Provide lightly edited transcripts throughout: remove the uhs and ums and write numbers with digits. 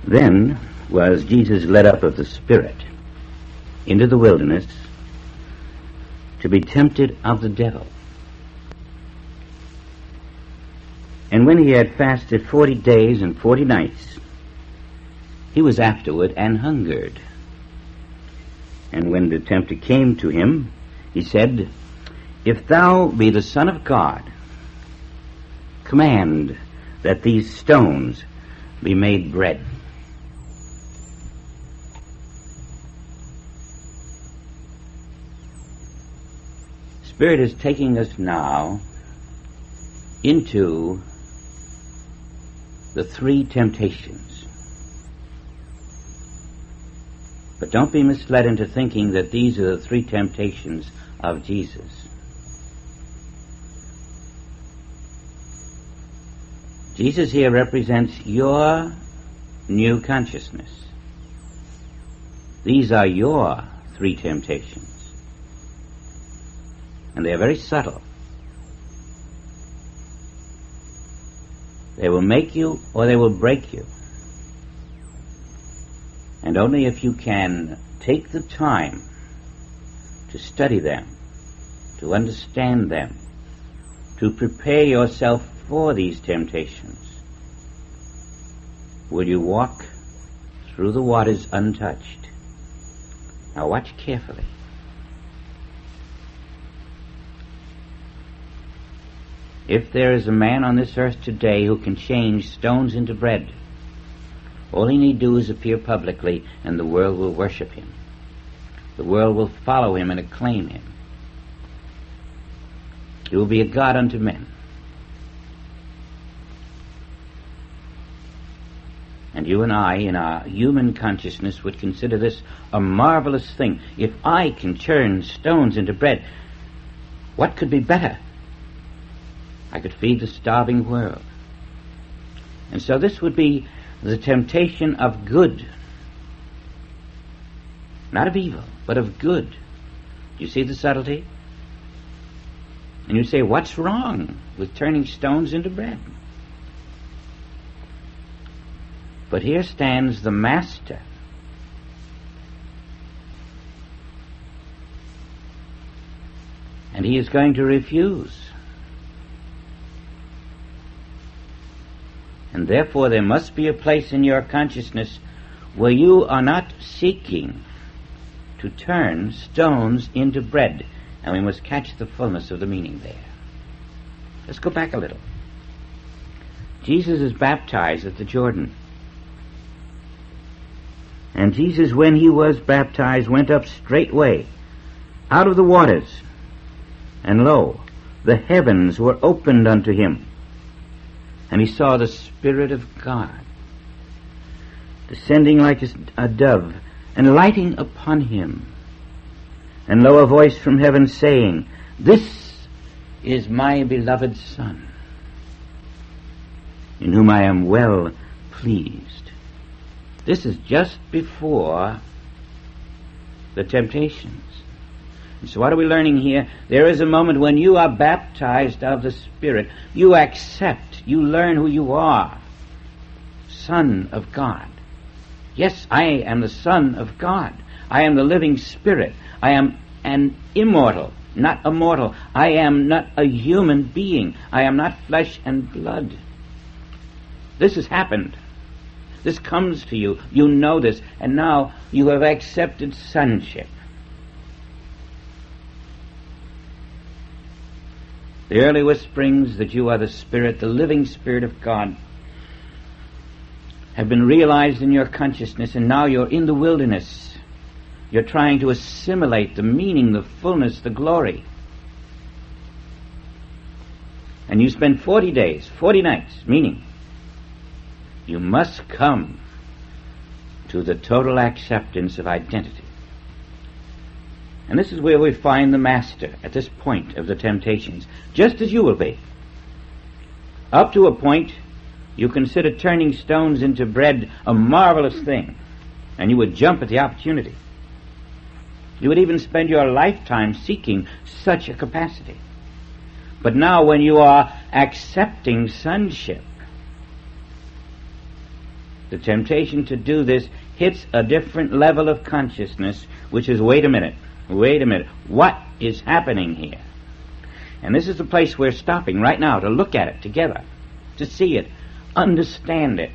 Then was Jesus led up of the Spirit into the wilderness to be tempted of the devil. And when he had fasted 40 days and 40 nights, he was afterward and hungered. And when the tempter came to him, he said, If thou be the Son of God, command that these stones be made bread. Spirit is taking us now into the three temptations. But don't be misled into thinking that these are the three temptations of Jesus. Jesus here represents your new consciousness. These are your three temptations. And they are very subtle. They will make you or they will break you. And only if you can take the time to study them, to understand them, to prepare yourself for these temptations, will you walk through the waters untouched. Now watch carefully. If there is a man on this earth today who can change stones into bread, all he need do is appear publicly and the world will worship him. The world will follow him and acclaim him. He will be a god unto men. And you and I, in our human consciousness, would consider this a marvelous thing. If I can turn stones into bread, what could be better? I could feed the starving world. And so this would be the temptation of good. Not of evil, but of good. Do you see the subtlety? And you say, what's wrong with turning stones into bread? But here stands the Master. And he is going to refuse. And therefore there must be a place in your consciousness where you are not seeking to turn stones into bread. And we must catch the fullness of the meaning there. Let's go back a little. Jesus is baptized at the Jordan. And Jesus, when he was baptized, went up straightway out of the waters. And lo, the heavens were opened unto him. And he saw the Spirit of God descending like a dove and lighting upon him. And lo, a voice from heaven saying, This is my beloved Son, in whom I am well pleased. This is just before the temptations. And so what are we learning here? There is a moment when you are baptized of the Spirit. You accept, you learn who you are. Son of God. Yes, I am the Son of God. I am the living Spirit. I am an immortal, not a mortal. I am not a human being. I am not flesh and blood. This has happened. This comes to you. You know this. And now you have accepted sonship. The early whisperings that you are the Spirit, the living Spirit of God, have been realized in your consciousness, and now you're in the wilderness. You're trying to assimilate the meaning, the fullness, the glory. And you spend 40 days, 40 nights, meaning you must come to the total acceptance of identity. And this is where we find the Master at this point of the temptations, just as you will be. Up to a point, you consider turning stones into bread a marvelous thing, and you would jump at the opportunity. You would even spend your lifetime seeking such a capacity. But now when you are accepting sonship, The temptation to do this hits a different level of consciousness, which is, wait a minute, what is happening here? And this is the place we're stopping right now to look at it together, to see it, understand it.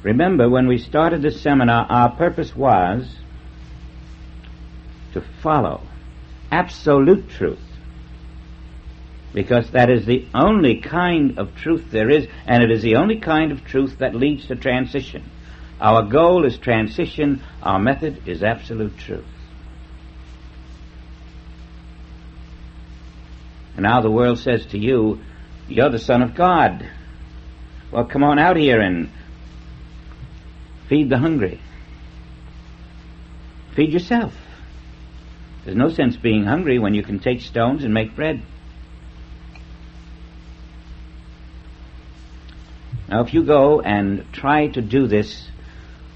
Remember, when we started this seminar, our purpose was to follow absolute truth, because that is the only kind of truth there is, and it is the only kind of truth that leads to transition. Our goal is transition. Our method is absolute truth. And now the world says to you, you're the Son of God. Well, come on out here and feed the hungry. Feed yourself. There's no sense being hungry when you can take stones and make bread. Now, if you go and try to do this,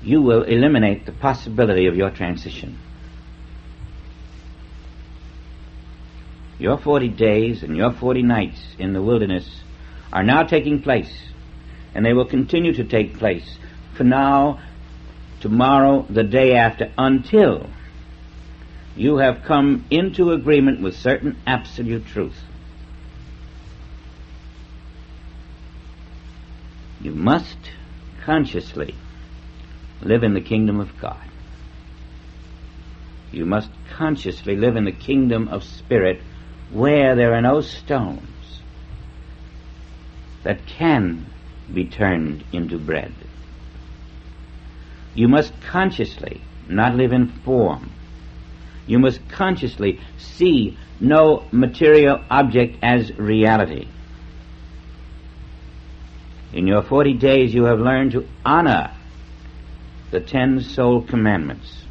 you will eliminate the possibility of your transition. Your 40 days and your 40 nights in the wilderness are now taking place, and they will continue to take place for now, tomorrow, the day after, until you have come into agreement with certain absolute truth. You must consciously live in the kingdom of God. You must consciously live in the kingdom of spirit, where there are no stones that can be turned into bread. You must consciously not live in form. You must consciously see no material object as reality. In your 40 days you have learned to honor the 10 soul commandments.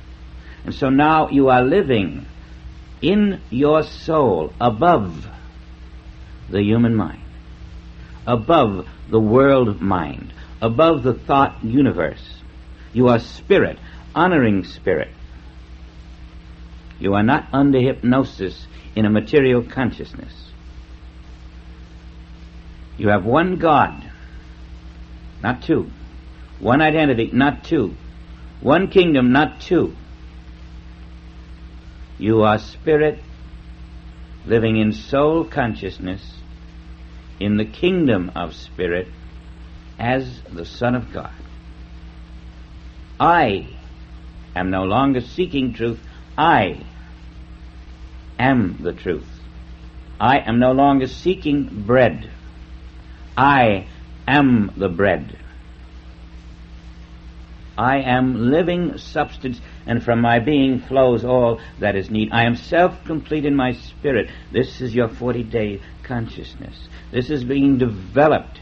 And so now you are living in your soul above the human mind, above the world mind, above the thought universe. You are spirit, honoring spirit. You are not under hypnosis in a material consciousness. You have one God, not two. One identity, not two. One kingdom, not two. You are spirit living in soul consciousness in the kingdom of spirit as the Son of God. I am no longer seeking truth. I am the truth. I am no longer seeking bread. I am the bread. I am living substance, and from my being flows all that is need. I am self-complete in my spirit. This is your 40-day consciousness. This is being developed,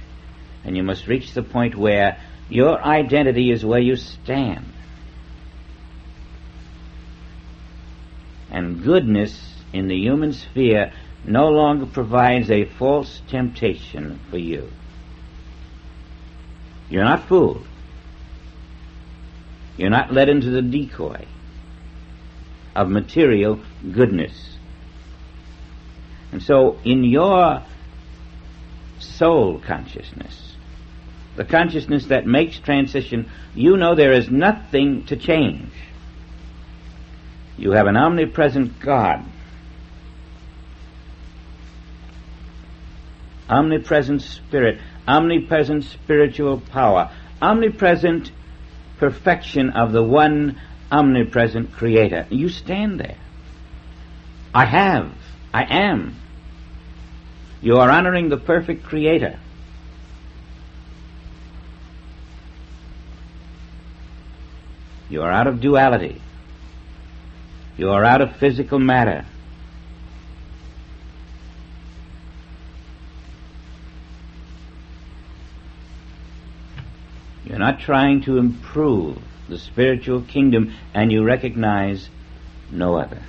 and you must reach the point where your identity is where you stand. And goodness in the human sphere no longer provides a false temptation for you. You're not fooled. You're not led into the decoy of material goodness. And so in your soul consciousness, the consciousness that makes transition, you know there is nothing to change. You have an omnipresent God, omnipresent spirit, omnipresent spiritual power, omnipresent perfection of the one omnipresent creator. You stand there. I am. You are honoring the perfect creator. You are out of duality. You are out of physical matter. You're not trying to improve the spiritual kingdom, and you recognize no other.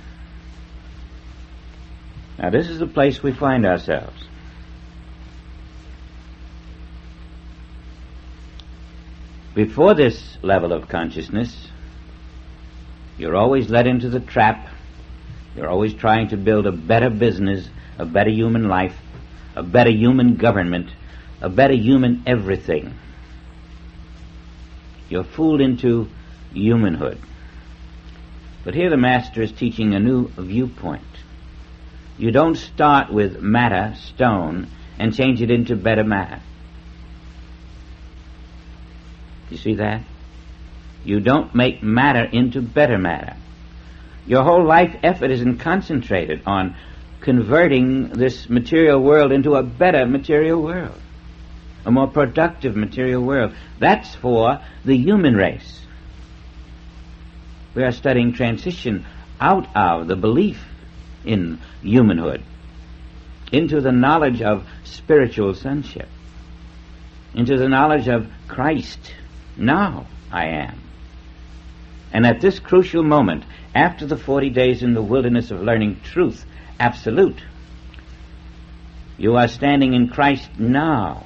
Now, this is the place we find ourselves. Before this level of consciousness, you're always led into the trap. You're always trying to build a better business, a better human life, a better human government, a better human everything. You're fooled into humanhood. But here the Master is teaching a new viewpoint. You don't start with matter, stone, and change it into better matter. You see that? You don't make matter into better matter. Your whole life effort isn't concentrated on converting this material world into a better material world, a more productive material world. That's for the human race. We are studying transition out of the belief in humanhood into the knowledge of spiritual sonship, into the knowledge of Christ. Now I am. And at this crucial moment, after the 40 days in the wilderness of learning truth, absolute, you are standing in Christ now.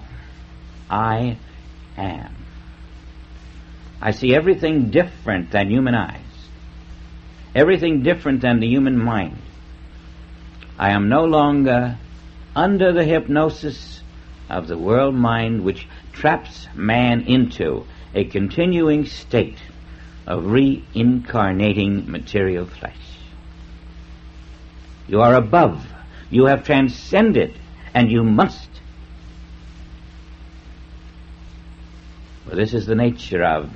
I am. I see everything different than human eyes, everything different than the human mind. I am no longer under the hypnosis of the world mind, which traps man into a continuing state of reincarnating material flesh. You are above. You have transcended, and you must. For this is the nature of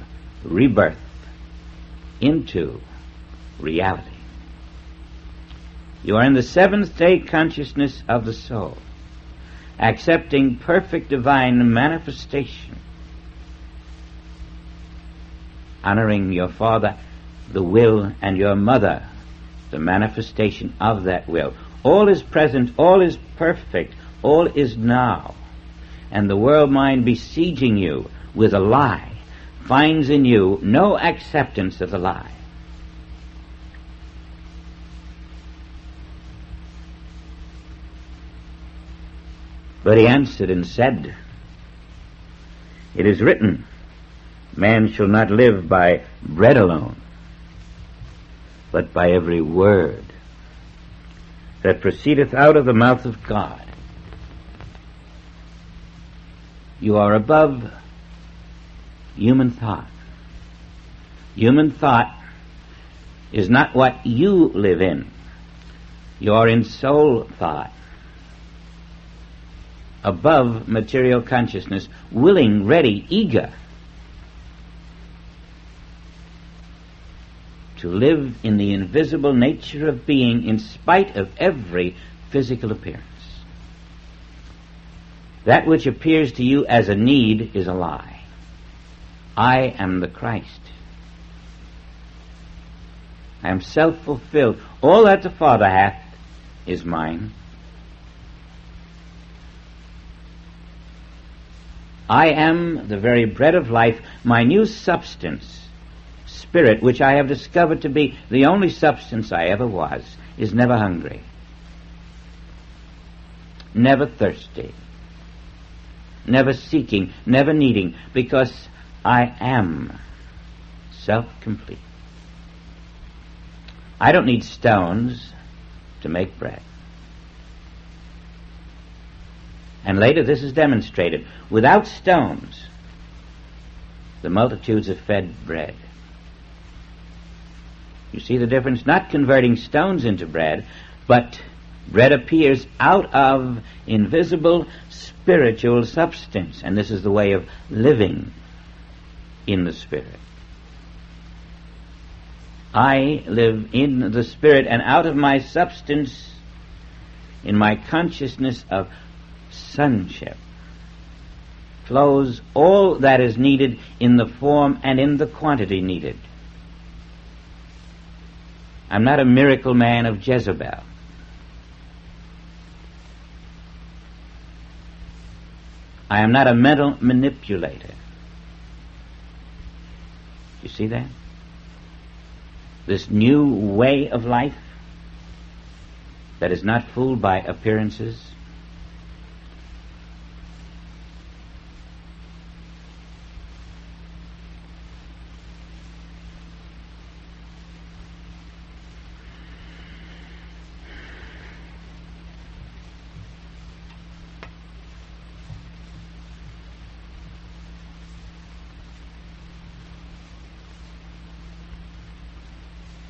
rebirth into reality. You are in the seventh day consciousness of the soul, accepting perfect divine manifestation, honoring your father, the will, and your mother, the manifestation of that will. All is present, all is perfect, all is now. And the world mind besieging you with a lie finds in you no acceptance of the lie. But he answered and said, "It is written, man shall not live by bread alone, but by every word that proceedeth out of the mouth of God." You are above human thought. Human thought is not what you live in. You are in soul thought, above material consciousness, willing, ready, eager to live in the invisible nature of being in spite of every physical appearance. That which appears to you as a need is a lie. I am the Christ. I am self-fulfilled. All that the Father hath is mine. I am the very bread of life, my new substance, spirit, which I have discovered to be the only substance I ever was, is never hungry, never thirsty, never seeking, never needing, because I am self-complete. I don't need stones to make bread. And later this is demonstrated. Without stones, the multitudes have fed bread. You see the difference? Not converting stones into bread, but bread appears out of invisible spiritual substance. And this is the way of living in the Spirit. I live in the Spirit, and out of my substance, in my consciousness of sonship, flows all that is needed in the form and in the quantity needed. I'm not a miracle man of Jezebel. I am not a mental manipulator. You see that? This new way of life that is not fooled by appearances.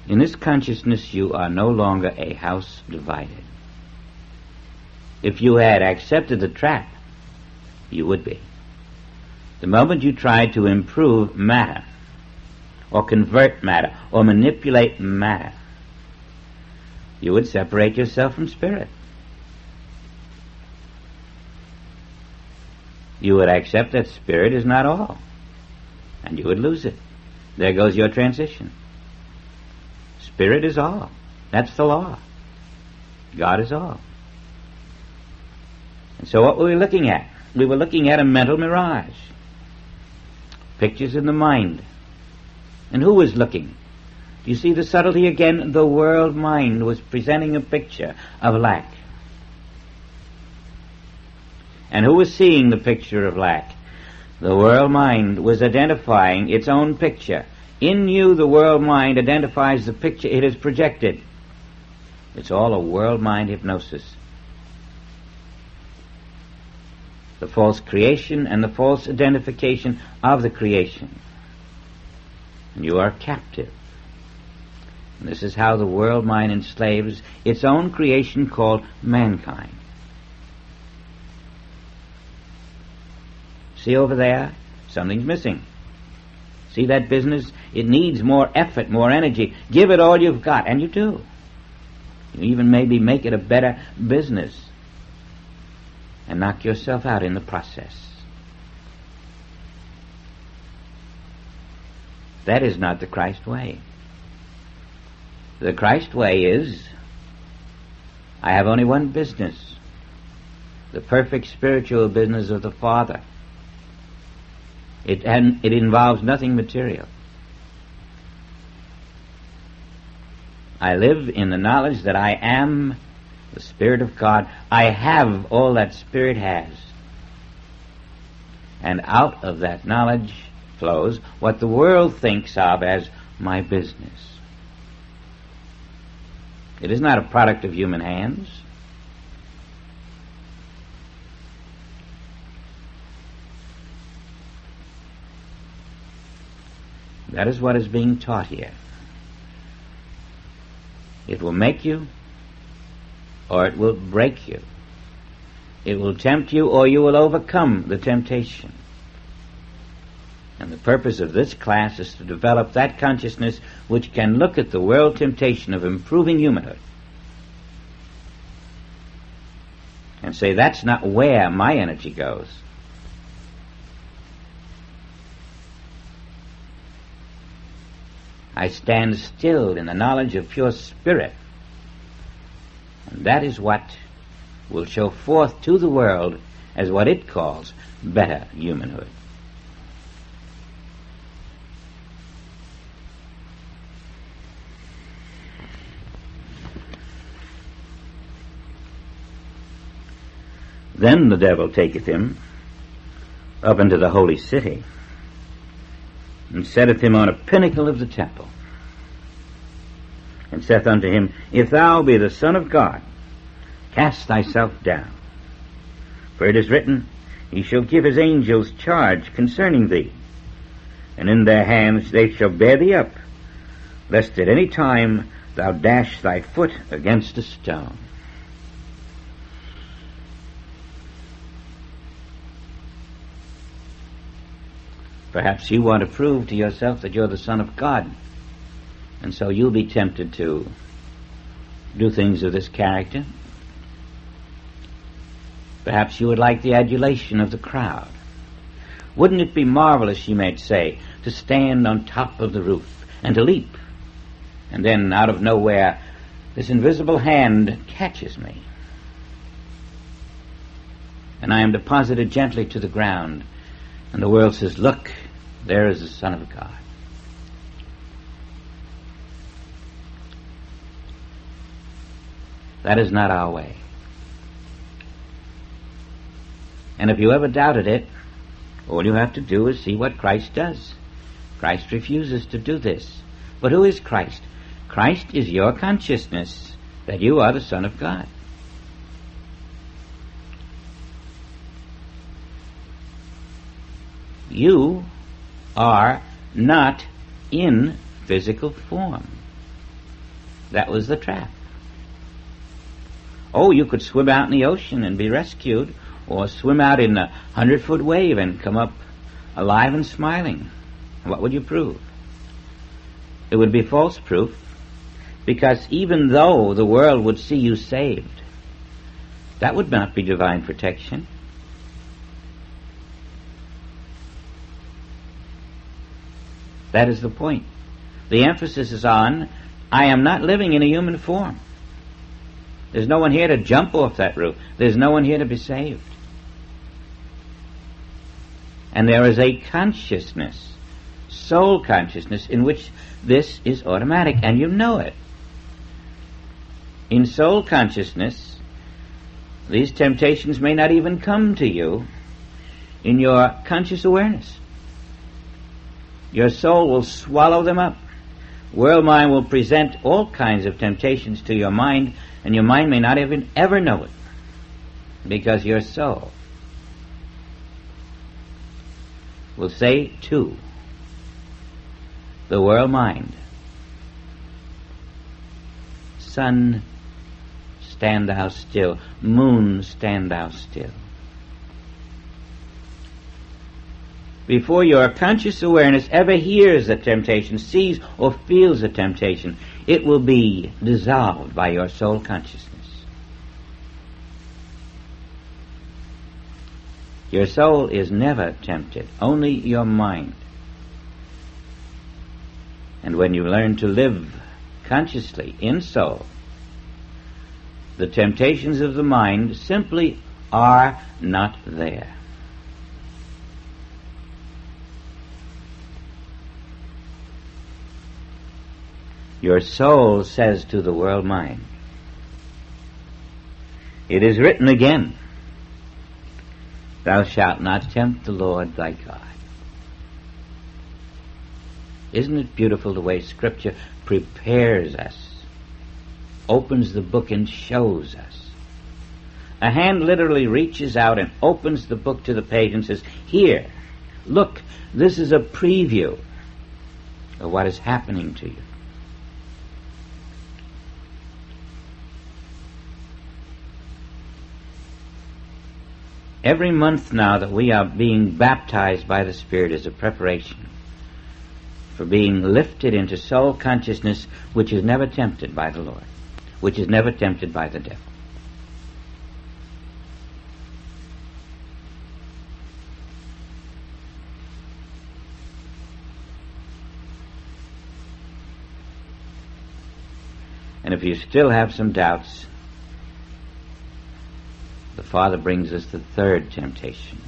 In this consciousness you are no longer a house divided. If you had accepted the trap, you would be. The moment you try to improve matter, or convert matter, or manipulate matter, you would separate yourself from spirit. You would accept that spirit is not all, and you would lose it. There goes your transition. Spirit is all. That's the law. God is all. And so what were we looking at? We were looking at a mental mirage. Pictures in the mind. And who was looking? Do you see the subtlety again? The world mind was presenting a picture of lack. And who was seeing the picture of lack? The world mind was identifying its own picture. In you, the world mind identifies the picture it has projected. It's all a world mind hypnosis. The false creation and the false identification of the creation. And you are captive. And this is how the world mind enslaves its own creation called mankind. See over there? Something's missing. See that business? It needs more effort, more energy. Give it all you've got, and you do. You even maybe make it a better business and knock yourself out in the process. That is not the Christ way. The Christ way is, I have only one business, the perfect spiritual business of the Father. It involves nothing material. I live in the knowledge that I am the Spirit of God. I have all that Spirit has. And out of that knowledge flows what the world thinks of as my business. It is not a product of human hands. That is what is being taught here. It will make you, or it will break you. It will tempt you, or you will overcome the temptation. And the purpose of this class is to develop that consciousness which can look at the world temptation of improving humanhood and say, that's not where my energy goes. I stand still in the knowledge of pure spirit. And that is what will show forth to the world as what it calls better humanhood. Then the devil taketh him up into the holy city, and setteth him on a pinnacle of the temple, and saith unto him, If thou be the Son of God, cast thyself down. For it is written, He shall give his angels charge concerning thee, and in their hands they shall bear thee up, lest at any time thou dash thy foot against a stone. Perhaps you want to prove to yourself that you're the Son of God, and so you'll be tempted to do things of this character. Perhaps you would like the adulation of the crowd. Wouldn't it be marvelous, you might say, to stand on top of the roof and to leap, and then out of nowhere this invisible hand catches me, and I am deposited gently to the ground, and the world says, Look, there is the Son of God. That is not our way. And if you ever doubted it, all you have to do is see what Christ does. Christ refuses to do this. But who is Christ? Christ is your consciousness that you are the Son of God. You are not in physical form. That was the trap. Oh, you could swim out in the ocean and be rescued, or swim out in a 100-foot wave and come up alive and smiling. What would you prove? It would be false proof, because even though the world would see you saved, that would not be divine protection. That is the point. The emphasis is on, I am not living in a human form. There's no one here to jump off that roof. There's no one here to be saved. And there is a consciousness, soul consciousness, in which this is automatic, and you know it. In soul consciousness, these temptations may not even come to you in your conscious awareness. Your soul will swallow them up. World mind will present all kinds of temptations to your mind, and your mind may not even ever know it, because your soul will say to the world mind, sun, stand thou still, moon, stand thou still. Before your conscious awareness ever hears a temptation, sees or feels a temptation, it will be dissolved by your soul consciousness. Your soul is never tempted, only your mind. And when you learn to live consciously in soul, the temptations of the mind simply are not there. Your soul says to the world mind, it is written again, thou shalt not tempt the Lord thy God. Isn't it beautiful the way Scripture prepares us, opens the book and shows us? A hand literally reaches out and opens the book to the page and says, here, look, this is a preview of what is happening to you. Every month now that we are being baptized by the Spirit is a preparation for being lifted into soul consciousness, which is never tempted by the Lord, which is never tempted by the devil. And if you still have some doubts, the Father brings us the third temptation.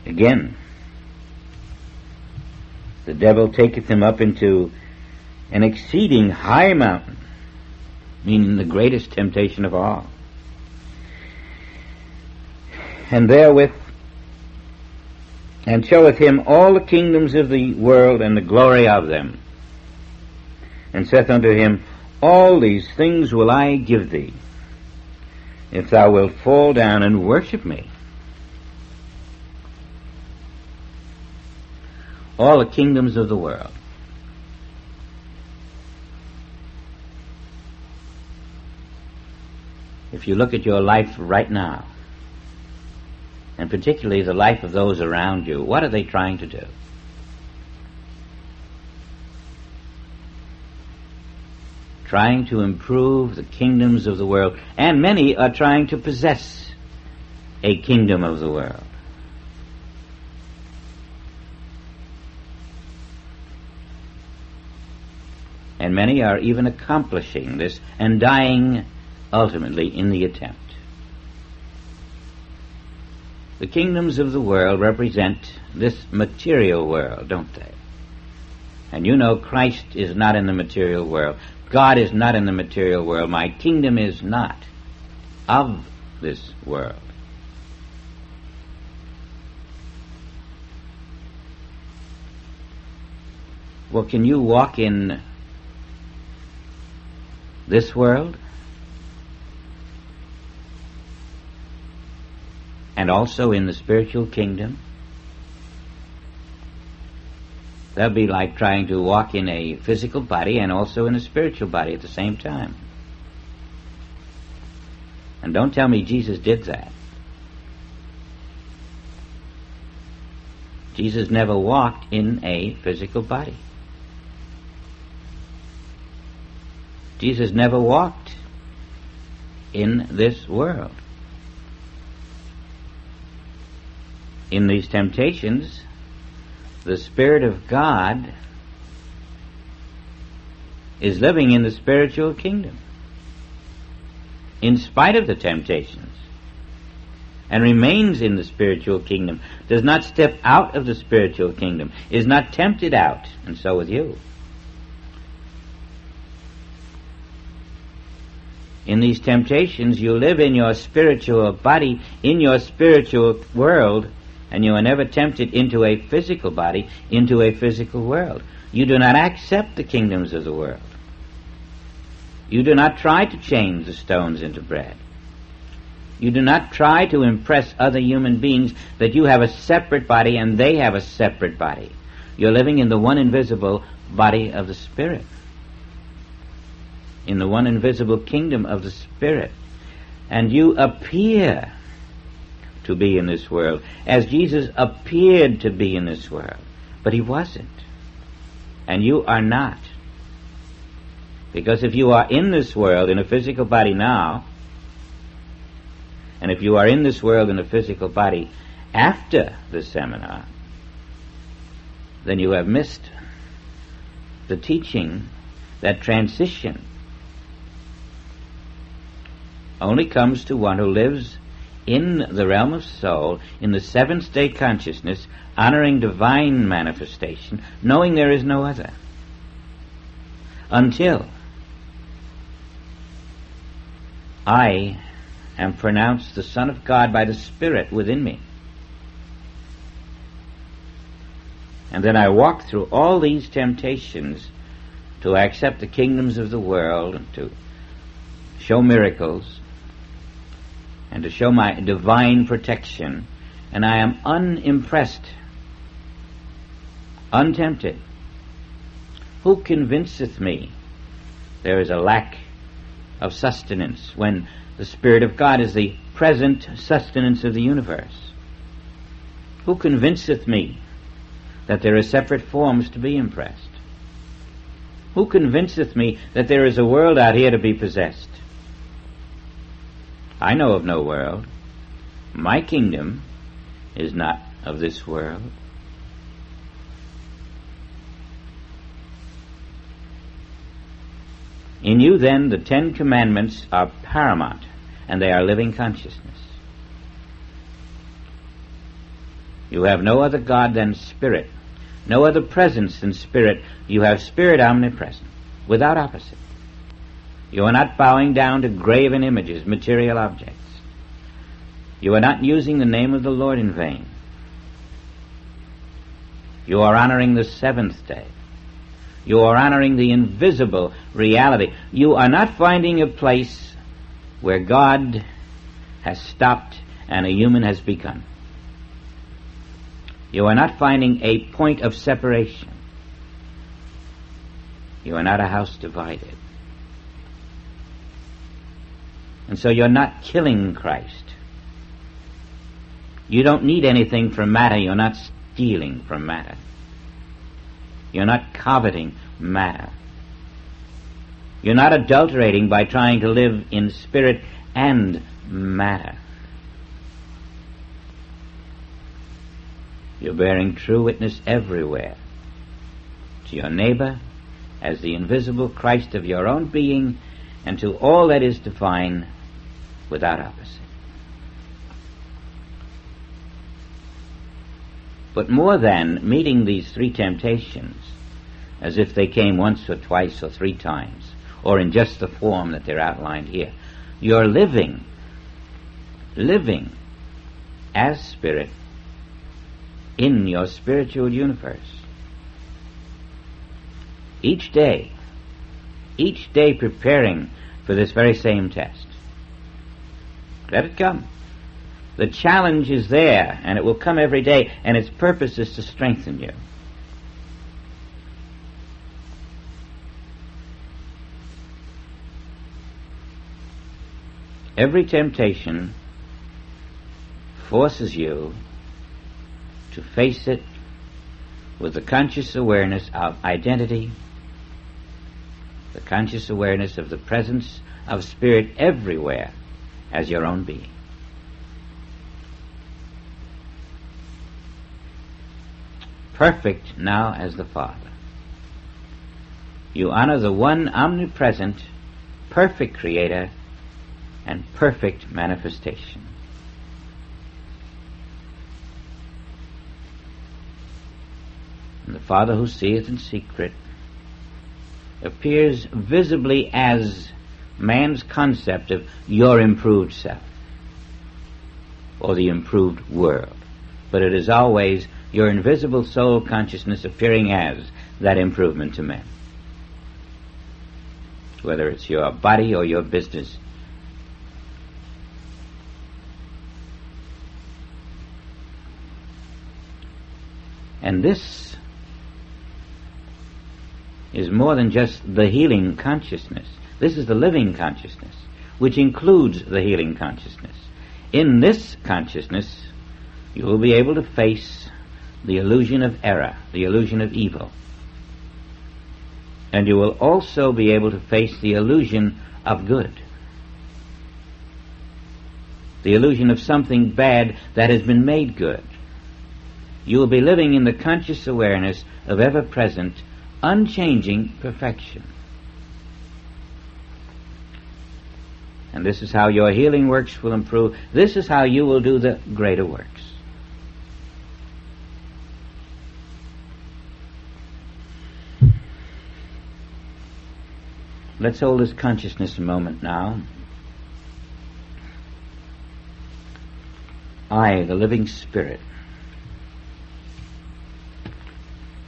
Again, the devil taketh him up into an exceeding high mountain, meaning the greatest temptation of all, and therewith, and showeth him all the kingdoms of the world and the glory of them, and saith unto him, all these things will I give thee, if thou wilt fall down and worship me. All the kingdoms of the world. If you look at your life right now, and particularly the life of those around you, what are they trying to do? Trying to improve the kingdoms of the world, and many are trying to possess a kingdom of the world. And many are even accomplishing this and dying ultimately in the attempt. The kingdoms of the world represent this material world, don't they? And you know Christ is not in the material world. God is not in the material world. My kingdom is not of this world. Well, can you walk in this world and also in the spiritual kingdom? That'll be like trying to walk in a physical body and also in a spiritual body at the same time. And don't tell me Jesus did that. Jesus never walked in a physical body. Jesus never walked in this world. In these temptations, the Spirit of God is living in the spiritual kingdom in spite of the temptations, and remains in the spiritual kingdom, does not step out of the spiritual kingdom, is not tempted out, and so with you. In these temptations, you live in your spiritual body, in your spiritual world, and you are never tempted into a physical body, into a physical world. You do not accept the kingdoms of the world. You do not try to change the stones into bread. You do not try to impress other human beings that you have a separate body and they have a separate body. You're living in the one invisible body of the Spirit, in the one invisible kingdom of the Spirit. And you appear to be in this world as Jesus appeared to be in this world, but he wasn't, and you are not. Because if you are in this world in a physical body now, and if you are in this world in a physical body after the seminar, then you have missed the teaching that transition only comes to one who lives in the realm of soul, in the seventh-day consciousness, honoring divine manifestation, knowing there is no other, until I am pronounced the Son of God by the Spirit within me. And then I walk through all these temptations to accept the kingdoms of the world and to show miracles and to show my divine protection, and I am unimpressed, untempted. Who convinceth me there is a lack of sustenance when the Spirit of God is the present sustenance of the universe? Who convinceth me that there are separate forms to be impressed? Who convinceth me that there is a world out here to be possessed? I know of no world. My kingdom is not of this world. In you, then, the 10 Commandments are paramount, and they are living consciousness. You have no other God than Spirit, no other presence than Spirit. You have Spirit omnipresent, without opposite. You are not bowing down to graven images, material objects. You are not using the name of the Lord in vain. You are honoring the seventh day. You are honoring the invisible reality. You are not finding a place where God has stopped and a human has begun. You are not finding a point of separation. You are not a house divided. And so you're not killing Christ. You don't need anything from matter. You're not stealing from matter. You're not coveting matter. You're not adulterating by trying to live in spirit and matter. You're bearing true witness everywhere to your neighbor as the invisible Christ of your own being, and to all that is divine without opposite. But more than meeting these 3 temptations as if they came once or twice or 3 times, or in just the form that they're outlined here, you're living as Spirit in your spiritual universe. Each day preparing for this very same test. Let it come. The challenge is there, and it will come every day, and its purpose is to strengthen you. Every temptation forces you to face it with the conscious awareness of identity, the conscious awareness of the presence of Spirit everywhere as your own being. Perfect now as the Father. You honor the one omnipresent, perfect Creator and perfect manifestation. And the Father who seeth in secret appears visibly as man's concept of your improved self or the improved world. But it is always your invisible soul consciousness appearing as that improvement to men. Whether it's your body or your business. And this is more than just the healing consciousness. This is the living consciousness, which includes the healing consciousness. In this consciousness, you will be able to face the illusion of error, the illusion of evil. And you will also be able to face the illusion of good, the illusion of something bad that has been made good. You will be living in the conscious awareness of ever-present, unchanging perfection. And this is how your healing works will improve. This is how you will do the greater works. Let's hold this consciousness a moment now. I, the living Spirit.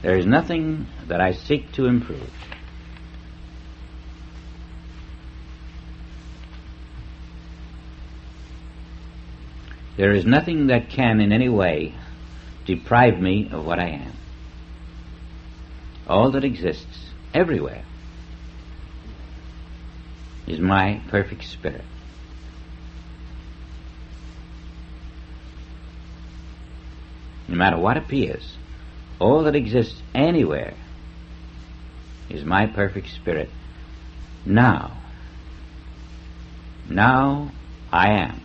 There is nothing that I seek to improve. There is nothing that can in any way deprive me of what I am. All that exists everywhere is my perfect Spirit. No matter what appears, all that exists anywhere is my perfect Spirit. Now I am.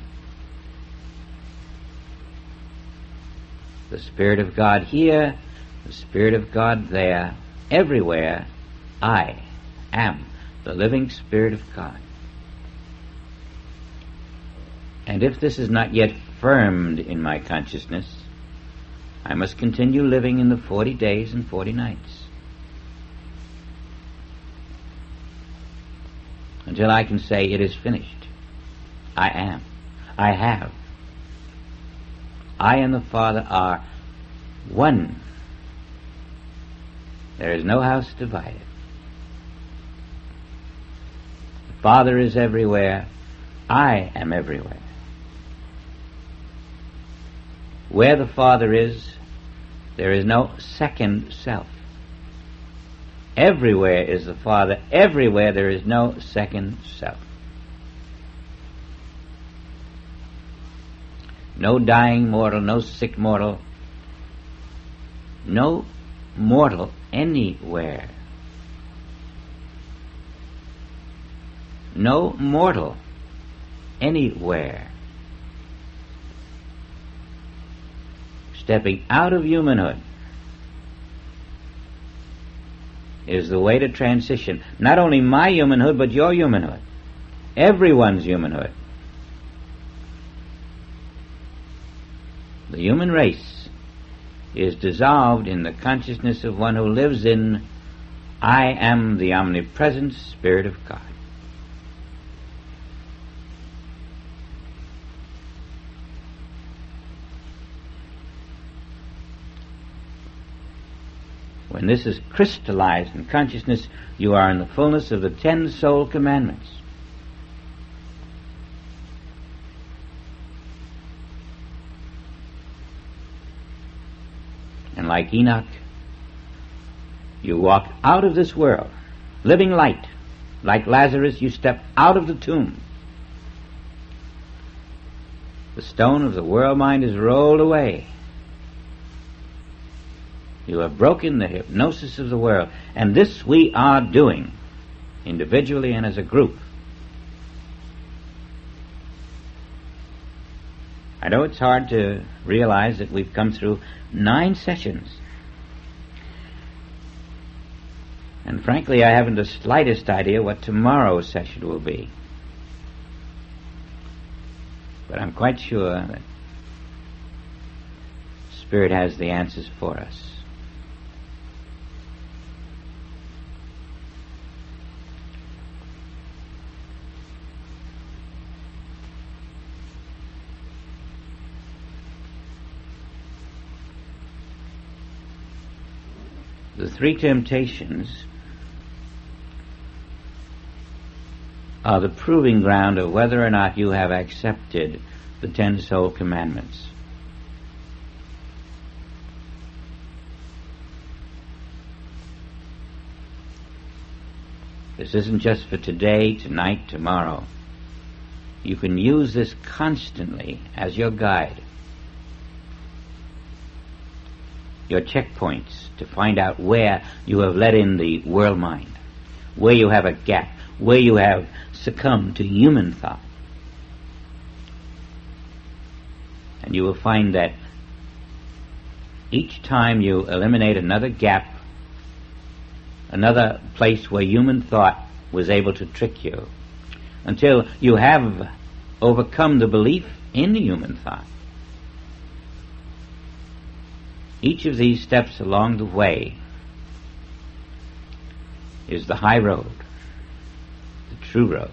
The Spirit of God here, the Spirit of God there, everywhere I am the living Spirit of God. And if this is not yet firmed in my consciousness, I must continue living in the 40 days and 40 nights until I can say it is finished. I am. I have. I and the Father are one. There is no house divided. The Father is everywhere. I am everywhere. Where the Father is, there is no second self. Everywhere is the Father. Everywhere there is no second self. No dying mortal, no sick mortal, no mortal anywhere. No mortal anywhere. Stepping out of humanhood is the way to transition. Not only my humanhood, but your humanhood. Everyone's humanhood. The human race is dissolved in the consciousness of one who lives in I am the omnipresent Spirit of God. When this is crystallized in consciousness, you are in the fullness of the 10 soul commandments. And like Enoch, you walk out of this world, living light. Like Lazarus, you step out of the tomb. The stone of the world mind is rolled away. You have broken the hypnosis of the world, and this we are doing, individually and as a group. I know it's hard to realize that we've come through 9 sessions. And frankly, I haven't the slightest idea what tomorrow's session will be. But I'm quite sure that Spirit has the answers for us. The 3 temptations are the proving ground of whether or not you have accepted the 10 soul commandments. This isn't just for today, tonight, tomorrow. You can use this constantly as your guide, your checkpoints, to find out where you have let in the world mind, where you have a gap, where you have succumbed to human thought. And you will find that each time you eliminate another gap, another place where human thought was able to trick you, until you have overcome the belief in the human thought. Each of these steps along the way is the high road, the true road.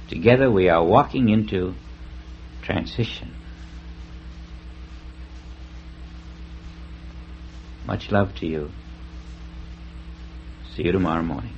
Together we are walking into transition. Much love to you. See you tomorrow morning.